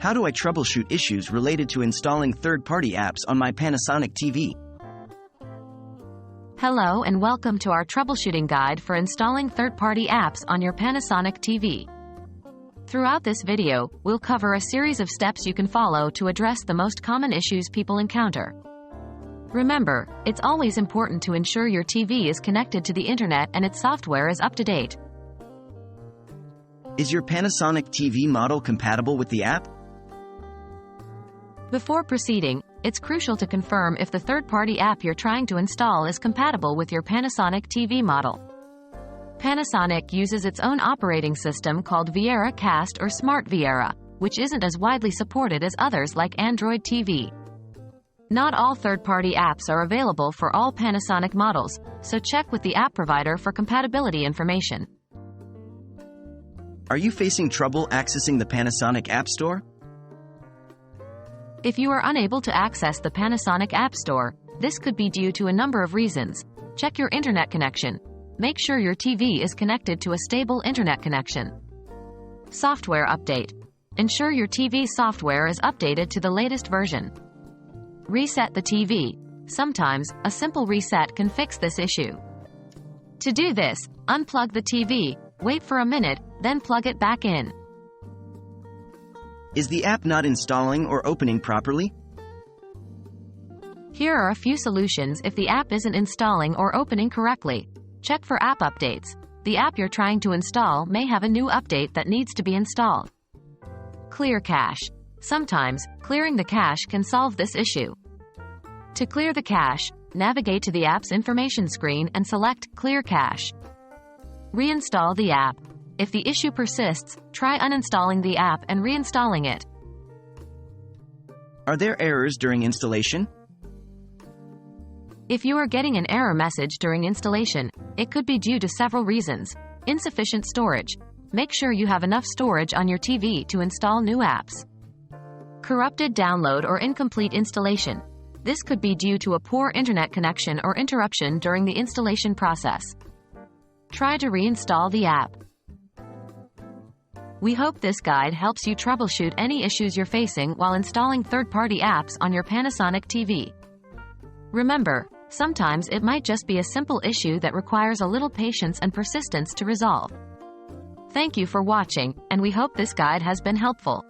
How do I troubleshoot issues related to installing third-party apps on my Panasonic TV? Hello and welcome to our troubleshooting guide for installing third-party apps on your Panasonic TV. Throughout this video, we'll cover a series of steps you can follow to address the most common issues people encounter. Remember, it's always important to ensure your TV is connected to the internet and its software is up to date. Is your Panasonic TV model compatible with the app? Before proceeding, it's crucial to confirm if the third-party app you're trying to install is compatible with your Panasonic TV model. Panasonic uses its own operating system called Viera Cast or Smart Viera, which isn't as widely supported as others like Android TV. Not all third-party apps are available for all Panasonic models, so check with the app provider for compatibility information. Are you facing trouble accessing the Panasonic App Store? If you are unable to access the Panasonic App Store, this could be due to a number of reasons. Check your internet connection. Make sure your TV is connected to a stable internet connection. Software update. Ensure your TV software is updated to the latest version. Reset the TV. Sometimes, a simple reset can fix this issue. To do this, unplug the TV, wait for a minute, then plug it back in. Is the app not installing or opening properly? Here are a few solutions if the app isn't installing or opening correctly. Check for app updates. The app you're trying to install may have a new update that needs to be installed. Clear cache. Sometimes, clearing the cache can solve this issue. To clear the cache, navigate to the app's information screen and select Clear Cache. Reinstall the app. If the issue persists, try uninstalling the app and reinstalling it. Are there errors during installation? If you are getting an error message during installation, it could be due to several reasons. Insufficient storage. Make sure you have enough storage on your TV to install new apps. Corrupted download or incomplete installation. This could be due to a poor internet connection or interruption during the installation process. Try to reinstall the app. We hope this guide helps you troubleshoot any issues you're facing while installing third-party apps on your Panasonic TV. Remember, sometimes it might just be a simple issue that requires a little patience and persistence to resolve. Thank you for watching, and we hope this guide has been helpful.